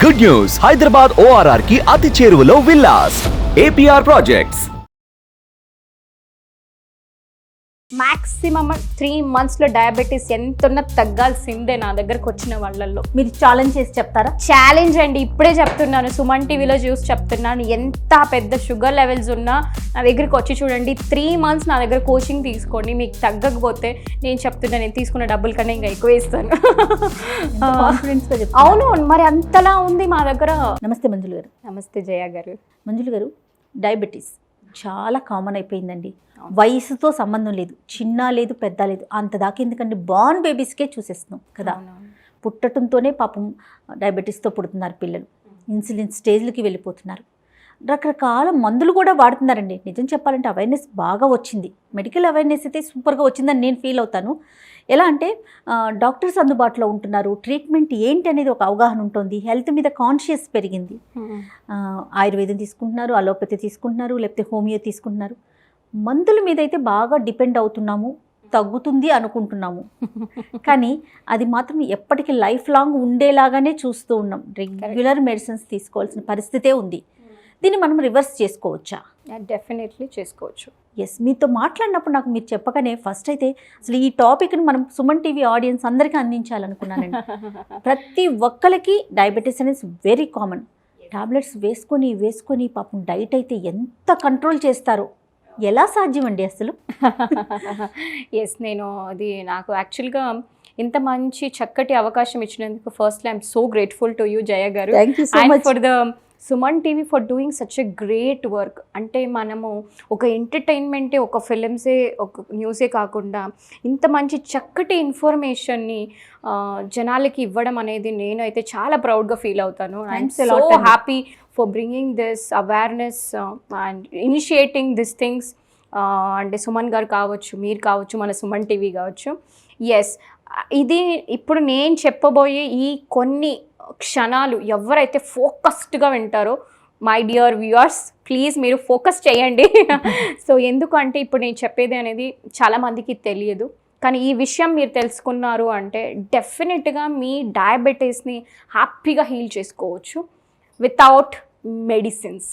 Good news, Hyderabad ORR కి అతి చేరువలో villas. APR projects. Maximum 3 months లో డయాబెటీస్ ఎంతున్నా తగ్గాల్సిందే నా దగ్గరకు వచ్చిన వాళ్ళల్లో. మీరు ఛాలెంజ్ చేసి చెప్తారా? ఛాలెంజ్ అండి, ఇప్పుడే చెప్తున్నాను, సుమన్ టీవీలో చూసి చెప్తున్నాను. ఎంత పెద్ద షుగర్ లెవెల్స్ ఉన్నా నా దగ్గరికి వచ్చి చూడండి. 3 months నా దగ్గర కోచింగ్ తీసుకోండి. మీకు తగ్గకపోతే నేను చెప్తున్నా, నేను తీసుకున్న డబ్బుల కన్నా ఇంకా ఎక్కువ ఇస్తాను. అవును, మరి అంతలా ఉంది మా దగ్గర. నమస్తే మంజులు గారు. నమస్తే జయ గారు. మంజులు గారు, డయాబెటీస్ చాలా కామన్ అయిపోయిందండి. వయసుతో సంబంధం లేదు, చిన్న లేదు పెద్ద లేదు, అంత దాకా ఎందుకంటే బార్న్ బేబీస్కే చూసేస్తున్నాం కదా. పుట్టడంతోనే పాపం డయాబెటీస్తో పుడుతున్నారు పిల్లలు, ఇన్సులిన్ స్టేజ్లకి వెళ్ళిపోతున్నారు. రకరకాల మందులు కూడా వాడుతున్నారండి. నిజం చెప్పాలంటే అవేర్నెస్ బాగా వచ్చింది, మెడికల్ అవేర్నెస్ అయితే సూపర్గా వచ్చిందని నేను ఫీల్ అవుతాను. ఎలా అంటే డాక్టర్స్ అందుబాటులో ఉంటున్నారు, ట్రీట్మెంట్ ఏంటి అనేది ఒక అవగాహన ఉంటుంది, హెల్త్ మీద కాన్షియస్ పెరిగింది. ఆయుర్వేదం తీసుకుంటున్నారు, అలోపతి తీసుకుంటున్నారు, లేకపోతే హోమియో తీసుకుంటున్నారు. మందుల మీద అయితే బాగా డిపెండ్ అవుతున్నాము, తగ్గుతుంది అనుకుంటున్నాము. కానీ అది మాత్రం ఎప్పటికీ లైఫ్ లాంగ్ ఉండేలాగానే చూస్తూ ఉన్నాం. రెగ్యులర్ మెడిసిన్స్ తీసుకోవాల్సిన పరిస్థితే ఉంది. దీన్ని మనం రివర్స్ చేసుకోవచ్చా? డెఫినెట్లీ చేసుకోవచ్చు. ఎస్, మీతో మాట్లాడినప్పుడు నాకు మీరు చెప్పగానే ఫస్ట్ అయితే అసలు ఈ టాపిక్ని మనం సుమన్ టీవీ ఆడియన్స్ అందరికీ అందించాలనుకున్నానండి. ప్రతి ఒక్కరికి డయాబెటీస్ అనేది వెరీ కామన్. టాబ్లెట్స్ వేసుకొని పాపం డైట్ అయితే ఎంత కంట్రోల్ చేస్తారో, ఎలా సాధ్యం అండి అసలు? ఎస్, నేను అది నాకు యాక్చువల్గా ఇంత మంచి చక్కటి అవకాశం ఇచ్చినందుకు firstly I'm so grateful to you Jaya garu. Thank you so much for the Suman TV for doing such a great work. అంటే మనము ఒక ఎంటర్టైన్మెంటే, ఒక ఫిలిమ్సే, ఒక న్యూసే కాకుండా ఇంత మంచి చక్కటి ఇన్ఫర్మేషన్ని జనాలకి ఇవ్వడం అనేది నేనైతే చాలా ప్రౌడ్గా ఫీల్ అవుతాను. I'm so happy for bringing this awareness and initiating this things. అంటే సుమన్ గారు కావచ్చు, మీరు కావచ్చు, మన సుమన్ టీవీ కావచ్చు. ఎస్, ఇది ఇప్పుడు నేను చెప్పబోయే ఈ కొన్ని క్షణాలు ఎవరైతే ఫోకస్డ్గా వింటారో, మై డియర్ వ్యూవర్స్, ప్లీజ్ మీరు ఫోకస్ చేయండి. సో ఎందుకంటే ఇప్పుడు నేను చెప్పేది అనేది చాలామందికి తెలియదు, కానీ ఈ విషయం మీరు తెలుసుకున్నారు అంటే డెఫినెట్గా మీ డయాబెటీస్ని హ్యాపీగా హీల్ చేసుకోవచ్చు without medicines.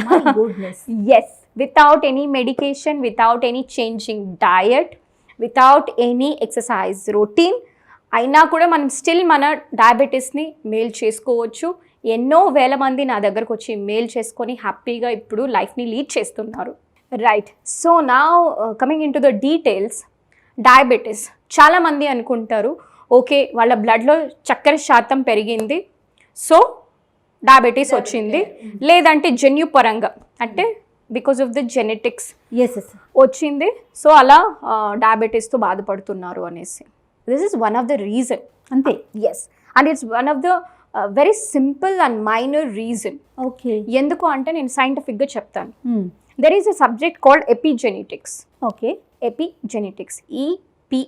My goodness. Yes, without any medication, without any changing diet, without any exercise routine అయినా కూడా మనం స్టిల్ మన డయాబెటీస్ని మేల్ చేసుకోవచ్చు. ఎన్నో వేల మంది నా దగ్గరకు వచ్చి మేల్ చేసుకొని హ్యాపీగా ఇప్పుడు లైఫ్ని లీడ్ చేస్తున్నారు. రైట్, సో నా coming in to the details. Diabetes చాలామంది అనుకుంటారు, ఓకే వాళ్ళ బ్లడ్లో చక్కెర శాతం పెరిగింది సో డయాబెటీస్ వచ్చింది, లేదంటే జన్యుపరంగా అంటే బికాస్ ఆఫ్ ద జెనెటిక్స్ వచ్చింది, సో అలా డయాబెటీస్తో బాధపడుతున్నారు అనేసి. This is one of the reason. అంతే. Yes, and it's one of the very simple and minor reason. Okay. ఎందుకు అంటే నేను సైంటిఫిక్గా చెప్తాను. There is a subject called epigenetics. Okay. Epigenetics. EPIGENETICS.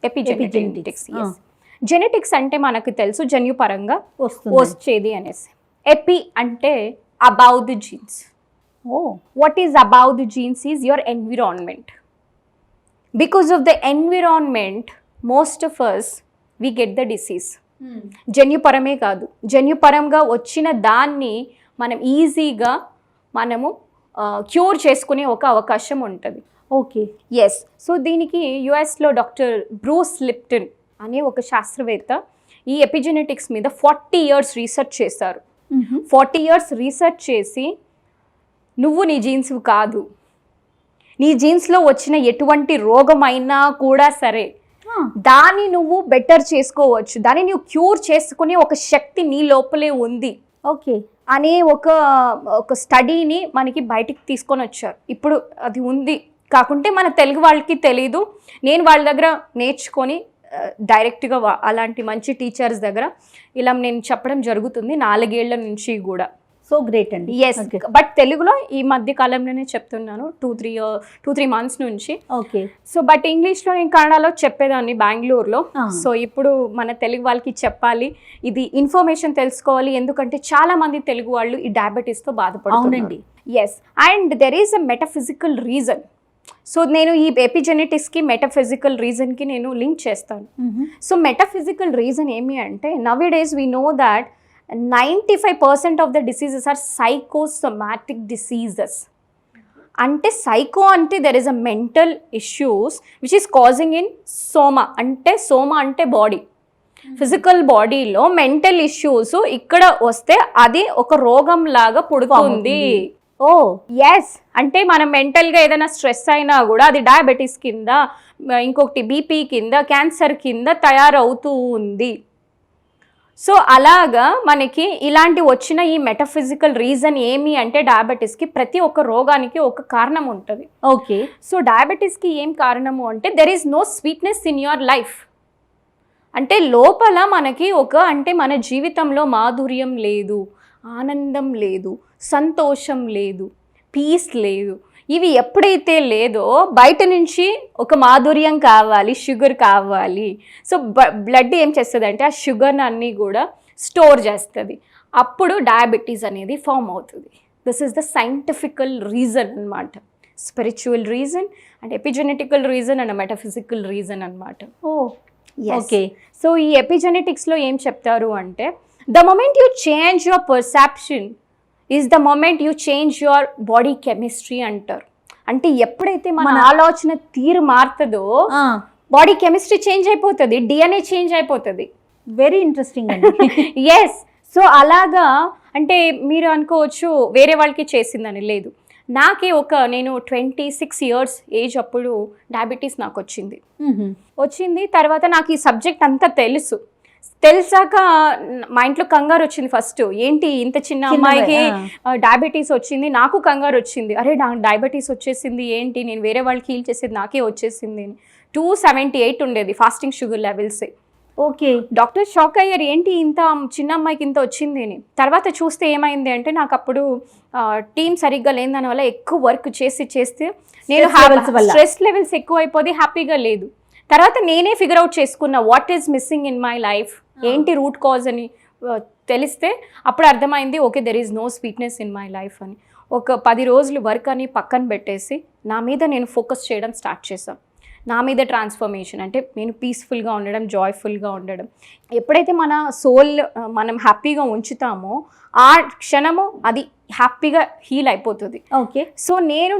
Epigenetics. Yes. Genetics అంటే మనకు తెలుసు జన్యుపరంగా వచ్చేది అనేసి. ఎపి అంటే above the genes. Oh. What is above the genes is your environment. Because of the environment, most of us, we get the disease. జన్యుపరమే కాదు, జన్యుపరంగా వచ్చిన దాన్ని మనం ఈజీగా మనము క్యూర్ చేసుకునే ఒక అవకాశం ఉంటుంది. ఓకే. ఎస్, సో దీనికి యుఎస్లో డాక్టర్ బ్రూస్ లిప్టన్ అనే ఒక శాస్త్రవేత్త ఈ ఎపిజెనెటిక్స్ మీద 40 years రీసెర్చ్ చేశారు. 40 years రీసెర్చ్ చేసి నువ్వు నీ జీన్స్ కాదు, నీ జీన్స్లో వచ్చిన ఎటువంటి రోగమైనా కూడా సరే దాన్ని నువ్వు బెటర్ చేసుకోవచ్చు, దాన్ని నువ్వు క్యూర్ చేసుకునే ఒక శక్తి నీ లోపలే ఉంది. ఓకే అనే ఒక స్టడీని మనకి బయటికి తీసుకొని వచ్చారు. ఇప్పుడు అది ఉంది కాకుంటే మన తెలుగు వాళ్ళకి తెలీదు. నేను వాళ్ళ దగ్గర నేర్చుకొని డైరెక్ట్గా అలాంటి మంచి టీచర్స్ దగ్గర ఇలా నేను చెప్పడం జరుగుతుంది 4 ఏళ్ల నుంచి కూడా. సో గ్రేట్ అండి. ఎస్, బట్ తెలుగులో ఈ మధ్య కాలంలోనే చెప్తున్నాను, 2-3 months నుంచి. ఓకే. సో బట్ ఇంగ్లీష్లో నేను కన్నడలో చెప్పేదాన్ని బెంగళూరులో. సో ఇప్పుడు మన తెలుగు వాళ్ళకి చెప్పాలి, ఇది ఇన్ఫర్మేషన్ తెలుసుకోవాలి, ఎందుకంటే చాలా మంది తెలుగు వాళ్ళు ఈ డయాబెటీస్తో బాధపడుతున్నారు. అవునండి. Yes, and there is a metaphysical reason. So నేను ఈ ఎపిజెనెటిక్స్కి మెటాఫిజికల్ రీజన్కి నేను లింక్ చేస్తాను. సో మెటాఫిజికల్ రీజన్ ఏమి అంటే nowadays we know that 95% of the diseases are psychosomatic diseases. అంటే సైకో అంటే there is a mental issues which is causing in soma. అంటే soma అంటే బాడీ, ఫిజికల్ బాడీలో మెంటల్ ఇష్యూస్ ఇక్కడ వస్తే అది ఒక రోగం లాగా పుడుతుంది. ఓ ఎస్, అంటే మనం మెంటల్గా ఏదైనా స్ట్రెస్ అయినా కూడా అది డయాబెటీస్ కింద, ఇంకొకటి బీపీ కింద, క్యాన్సర్ కింద తయారవుతూ ఉంది. సో అలాగా మనకి ఇలాంటి వచ్చిన ఈ మెటాఫిజికల్ రీజన్ ఏమి అంటే డయాబెటీస్కి ప్రతి ఒక్క రోగానికి ఒక కారణం ఉంటుంది. ఓకే. సో డయాబెటీస్కి ఏం కారణము అంటే there is no sweetness in your life. అంటే లోపల మనకి అంటే మన జీవితంలో మాధుర్యం లేదు, ఆనందం లేదు, సంతోషం లేదు, పీస్ లేదు. ఇవి ఎప్పుడైతే లేదో బయట నుంచి ఒక మాధుర్యం కావాలి, షుగర్ కావాలి. సో బ్లడ్ ఏం చేస్తుంది అంటే ఆ షుగర్ అన్నీ కూడా స్టోర్ చేస్తుంది. అప్పుడు డయాబెటీస్ అనేది ఫామ్ అవుతుంది. This is the scientifical reason అనమాట. Spiritual reason and epigenetical reason and metaphysical reason అనమాట. ఓకే. సో ఈ ఎపిజెనెటిక్స్లో ఏం చెప్తారు అంటే the moment you change your perception is the moment you change your body chemistry అంటారు. అంటే ఎప్పుడైతే మన ఆలోచన తీరు మారుతుందో బాడీ కెమిస్ట్రీ చేంజ్ అయిపోతుంది, డిఎన్ఏ చేంజ్ అయిపోతుంది. వెరీ ఇంట్రెస్టింగ్ అండి. ఎస్. సో అలాగా అంటే మీరు అనుకోవచ్చు వేరే వాళ్ళకి చేసిందని. లేదు, నాకే నేను 26 years ఏజ్ అప్పుడు డయాబెటీస్ నాకు వచ్చింది. తర్వాత నాకు ఈ సబ్జెక్ట్ అంతా తెలిసాక మా ఇంట్లో కంగారు వచ్చింది. ఫస్ట్ ఏంటి ఇంత చిన్న అమ్మాయికి డయాబెటీస్ వచ్చింది, నాకు కంగారు వచ్చింది. అరే నాకు డయాబెటీస్ వచ్చేసింది ఏంటి, నేను వేరే వాళ్ళకి హీల్ చేసేది నాకే వచ్చేసింది. 278 ఉండేది fasting sugar levels. Okay. Doctor shock అయ్యారు, ఏంటి ఇంత చిన్న అమ్మాయికి ఇంత వచ్చింది అని. తర్వాత చూస్తే ఏమైంది అంటే నాకు అప్పుడు టీం సరిగ్గా లేని దానివల్ల ఎక్కువ వర్క్ చేస్తే నేను స్ట్రెస్ లెవెల్స్ ఎక్కువ అయిపోయి హ్యాపీగా లేదు. తర్వాత నేనే ఫిగర్ అవుట్ చేసుకున్నా what is missing in my life, ఏంటి రూట్ కాజ్ అని తెలిస్తే అప్పుడు అర్థమైంది okay there is no sweetness in my life అని. ఒక 10 రోజులు వర్క్ అని పక్కన పెట్టేసి నా మీద నేను ఫోకస్ చేయడం స్టార్ట్ చేశాను. నా మీద ట్రాన్స్ఫర్మేషన్ అంటే నేను పీస్ఫుల్గా ఉండడం, జాయ్ఫుల్గా ఉండడం. ఎప్పుడైతే మన సోల్ మనం హ్యాపీగా ఉంచుతామో ఆ క్షణము అది హ్యాపీగా హీల్ అయిపోతుంది. ఓకే. సో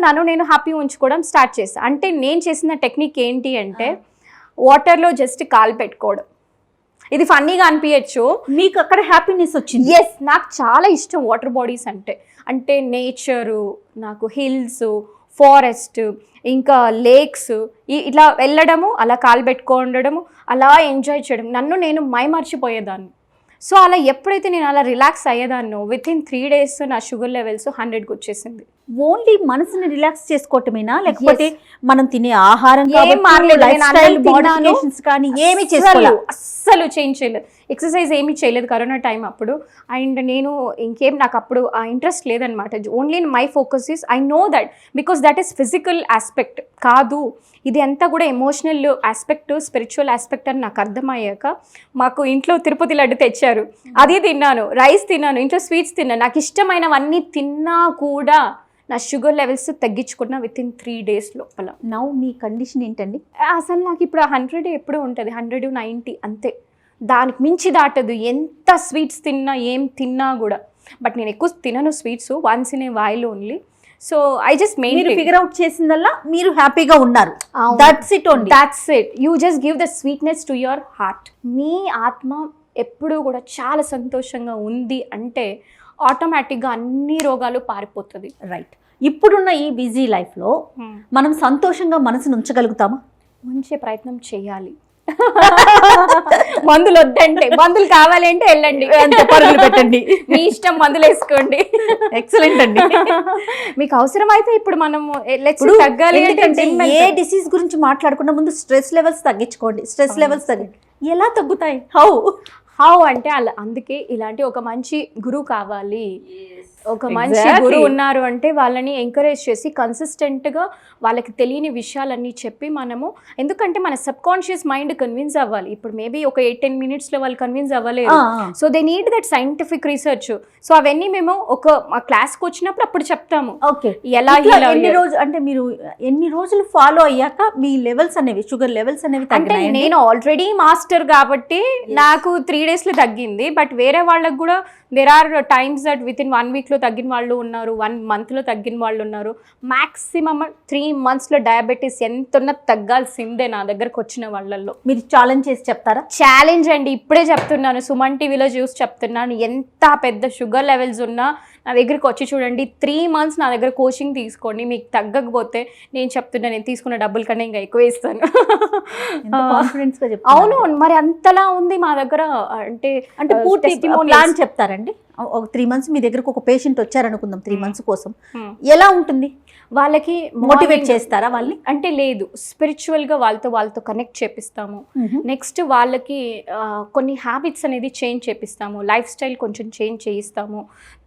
నన్ను హ్యాపీ ఉంచుకోవడం స్టార్ట్ చేస్తాను. అంటే నేను చేసిన టెక్నిక్ ఏంటి అంటే వాటర్లో జస్ట్ కాలు పెట్టుకోవడం. ఇది ఫన్నీగా అనిపించచ్చు, మీకు అక్కడ హ్యాపీనెస్ వచ్చింది. ఎస్, నాకు చాలా ఇష్టం వాటర్ బాడీస్ అంటే నేచరు, నాకు హిల్స్, ఫారెస్ట్, ఇంకా లేక్స్ ఇట్లా వెళ్ళడము, అలా కాలు పెట్టుకోవడము, అలా ఎంజాయ్ చేయడం, నేను మైమర్చిపోయేదాన్ని. సో అలా ఎప్పుడైతే నేను అలా రిలాక్స్ అయ్యేదాన్నో వితిన్ 3 days నా షుగర్ లెవెల్స్ 100కి వచ్చేసింది. ఓన్లీ మనసుని రిలాక్స్ చేసుకోవటమేనా, లేకపోతే మనం తినే ఆహారం కానీ ఏమి చేసుకోలేదు? అస్సలు చేంజ్ చేయలేదు, ఎక్సర్సైజ్ ఏమీ చేయలేదు కరోనా టైం అప్పుడు. అండ్ నాకు అప్పుడు ఆ ఇంట్రెస్ట్ లేదనమాట. Only my focus is I know that because that is physical aspect కాదు, ఇది అంతా కూడా ఎమోషనల్ ఆస్పెక్ట్, స్పిరిచువల్ ఆస్పెక్ట్ అని నాకు అర్థమయ్యాక మాకు ఇంట్లో తిరుపతి లడ్డు తెచ్చారు, అది తిన్నాను, రైస్ తిన్నాను, ఇంట్లో స్వీట్స్ తిన్నాను. నాకు ఇష్టమైనవన్నీ తిన్నా కూడా నా షుగర్ లెవెల్స్ తగ్గించుకున్నా వితిన్ 3 days లోపల. నౌ మీ కండిషన్ ఏంటండి? అసలు నాకు ఇప్పుడు 100 ఎప్పుడు ఉంటుంది, 190 అంతే, దానికి మించి దాటదు. ఎంత స్వీట్స్ తిన్నా ఏం తిన్నా కూడా. బట్ నేను ఎక్కువ తినను sweets, once in a while only. So I just మీరు ఫిగర్ అవుట్ చేసిందల్లా మీరు హ్యాపీగా ఉన్నారు. That's it only, that's it. You just give the sweetness to your heart. మీ ఆత్మ ఎప్పుడూ కూడా చాలా సంతోషంగా ఉంది అంటే ఆటోమేటిక్గా అన్ని రోగాలు పారిపోతుంది. రైట్. ఇప్పుడున్న ఈ బిజీ లైఫ్లో మనం సంతోషంగా మనసును ఉంచగలుగుతామా? ఉంచే ప్రయత్నం చేయాలి. మందులు వద్దంటే, మందులు కావాలి అంటే వెళ్ళండి, పరుగులు పెట్టండి, మీ ఇష్టం, మందులు వేసుకోండి. ఎక్సలెంట్ అండి. మీకు అవసరమైతే ఇప్పుడు మనము తగ్గాలి అంటే ఏ డిసీజ్ గురించి మాట్లాడుకున్న ముందు స్ట్రెస్ లెవెల్స్ తగ్గించుకోండి. స్ట్రెస్ లెవెల్స్ ఎలా తగ్గుతాయి? హౌ అంటే అందుకే ఇలాంటి ఒక మంచి గురువు కావాలి, ఒక మంచి గురువు ఉన్నారు అంటే వాళ్ళని ఎంకరేజ్ చేసి కన్సిస్టెంట్గా వాళ్ళకి తెలియని విషయాలన్నీ చెప్పి మనము, ఎందుకంటే మన సబ్ కాన్షియస్ మైండ్ కన్విన్స్ అవ్వాలి. ఇప్పుడు మేబీ ఒక 8-10 మినిట్స్లో వాళ్ళు కన్విన్స్ అవ్వలేరు. So they need that scientific research. So అవన్నీ మేము ఒక క్లాస్కి వచ్చినప్పుడు అప్పుడు చెప్తాము. ఓకే, ఎలా ఎన్ని రోజులు అంటే మీరు ఎన్ని రోజులు ఫాలో అయ్యాక మీ లెవెల్స్ అనేవి, షుగర్ లెవెల్స్ అనేవి అంటే తగ్గినాయండి? నేను ఆల్రెడీ మాస్టర్ కాబట్టి నాకు 3 daysలో తగ్గింది. బట్ వేరే వాళ్ళకు కూడా there are times that within 1 weekలో తగ్గిన వాళ్ళు ఉన్నారు, 1 monthలో తగ్గిన వాళ్ళు ఉన్నారు. మ్యాక్సిమం 3 monthsలో డయాబెటీస్ ఎంత ఉన్నా తగ్గాల్సిందే నా దగ్గరకు వచ్చిన వాళ్ళల్లో. మీరు ఛాలెంజ్ చేసి చెప్తారా? ఛాలెంజ్ అండి, ఇప్పుడే చెప్తున్నాను, సుమన్ టీవీలో చూసి చెప్తున్నాను. ఎంత పెద్ద షుగర్ లెవెల్స్ ఉన్నా నా దగ్గరికి వచ్చి చూడండి, 3 months నా దగ్గర కోచింగ్ తీసుకోండి. మీకు తగ్గకపోతే నేను చెప్తున్నా, నేను తీసుకున్న డబ్బుల కన్నా ఇంకా ఎక్కువ ఇస్తాను. అవును, మరి అంతలా ఉంది మా దగ్గర. అంటే అంటే పూర్తి ప్లాన్ చెప్తారండి. ఒక 3 months మీ దగ్గరకు ఒక పేషెంట్ వచ్చారనుకుందాం, 3 months కోసం ఎలా ఉంటుంది? వాళ్ళకి మోటివేట్ చేస్తారా వాళ్ళని? అంటే లేదు, స్పిరిచువల్గా వాళ్ళతో కనెక్ట్ చేపిస్తాము. నెక్స్ట్ వాళ్ళకి కొన్ని హ్యాబిట్స్ అనేది చేంజ్ చేపిస్తాము, లైఫ్ స్టైల్ కొంచెం చేంజ్ చేయిస్తాము.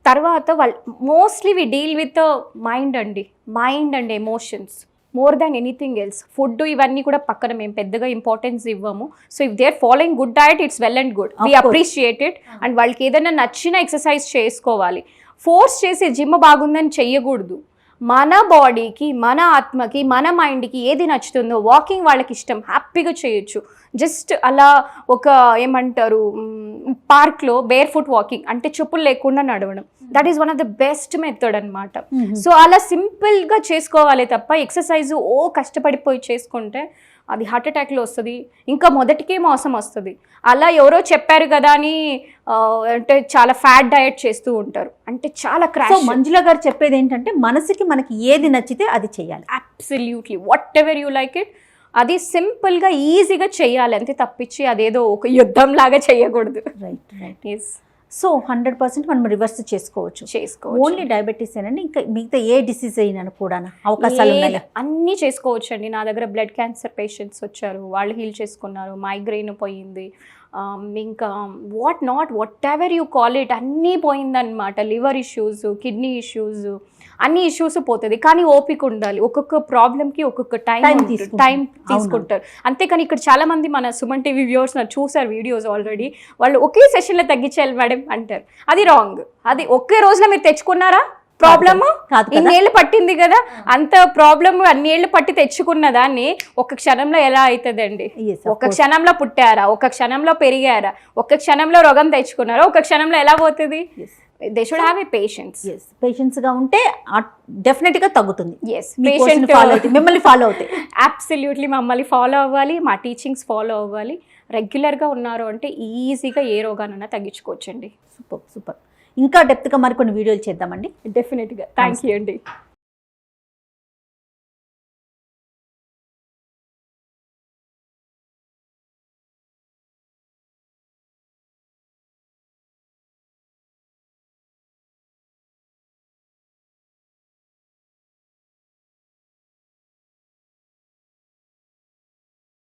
తర్వాత వాళ్ళు mostly we deal with mind and emotions more than anything else. Food ఇవన్నీ కూడా పక్కన మేము పెద్దగా ఇంపార్టెన్స్ ఇవ్వము. So if they are following good diet, it's well and good, we appreciate it. And వాళ్ళకి ఏదైనా నచ్చిన ఎక్సర్సైజ్ చేసుకోవాలి. ఫోర్స్ చేసి జిమ్ బాగుందని చెయ్యకూడదు. మన బాడీకి, మన ఆత్మకి, మన మైండ్కి ఏది నచ్చుతుందో, వాకింగ్ వాళ్ళకి ఇష్టం, హ్యాపీగా చేయొచ్చు. జస్ట్ అలా ఒక ఏమంటారు, పార్క్లో బేర్ ఫుట్ వాకింగ్ అంటే చెప్పులు లేకుండా నడవడం, that is one of the best method అనమాట. సో అలా సింపుల్గా చేసుకోవాలి తప్ప ఎక్సర్సైజ్ కష్టపడిపోయి చేసుకుంటే అది హార్ట్ అటాక్లో వస్తుంది, ఇంకా మొదటికే మోసం వస్తుంది. అలా ఎవరో చెప్పారు కదా అని అంటే చాలా ఫ్యాట్ డయట్ చేస్తూ ఉంటారు, అంటే చాలా క్రాష్. మంజుల గారు చెప్పేది ఏంటంటే మనసుకి మనకి ఏది నచ్చితే అది చేయాలి. Absolutely, what ever you like it, అది సింపుల్గా ఈజీగా చేయాలి అంతే, తప్పించి అదేదో ఒక యుద్ధం లాగా చేయకూడదు. రైట్. సో 100% మనం రివర్స్ చేసుకోవచ్చు. ఓన్లీ డయాబెటీస్ ఏనండి, ఇంకా మిగతా ఏ డిసీజ్ అయినా కూడా అవకాశాలు ఉన్నాయి? అన్నీ చేసుకోవచ్చు అండి. నా దగ్గర బ్లడ్ క్యాన్సర్ పేషెంట్స్ వచ్చారు, వాళ్ళు హీల్ చేసుకున్నారు, మైగ్రెయిన్ పోయింది, ఇంకా what ever you call it అన్నీ పోయిందనమాట. లివర్ ఇష్యూస్, కిడ్నీ ఇష్యూస్, అన్ని ఇష్యూస్ పోతుంది. కానీ ఓపిక ఉండాలి. ఒక్కొక్క ప్రాబ్లమ్కి ఒక్కొక్క టైం తీసుకుంటారు. అంతేకాని ఇక్కడ చాలా మంది మన సుమన్ టీవీ వ్యూవర్స్ చూసారు వీడియోస్ ఆల్రెడీ, వాళ్ళు ఒకే సెషన్లో తగ్గించాలి మేడం అంటారు. అది రాంగ్. అది ఒకే రోజులో మీరు తెచ్చుకున్నారా ప్రాబ్లమ్? ఇన్నేళ్ళు పట్టింది కదా, అంత ప్రాబ్లమ్ అన్నేళ్ళు పట్టి తెచ్చుకున్న దాన్ని ఒక క్షణంలో ఎలా అవుతుందండి? ఒక క్షణంలో పుట్టారా, ఒక క్షణంలో పెరిగారా, ఒక క్షణంలో రోగం తెచ్చుకున్నారా, ఒక క్షణంలో ఎలా పోతుంది? They should have a patience గా ఉంటే డెఫినెట్ గా తగ్గుతుంది. మిమ్మల్ని ఫాలో అవుతాయి. అబ్సల్యూట్లీ మమ్మల్ని ఫాలో అవ్వాలి, మా టీచింగ్స్ ఫాలో అవ్వాలి. రెగ్యులర్గా ఉన్నారు అంటే ఈజీగా ఏ రోగానైనా తగ్గించుకోవచ్చండి. సూపర్. ఇంకా డెప్త్గా మరికొన్ని వీడియోలు చేద్దామండి. డెఫినెట్గా. థ్యాంక్ యూ అండి.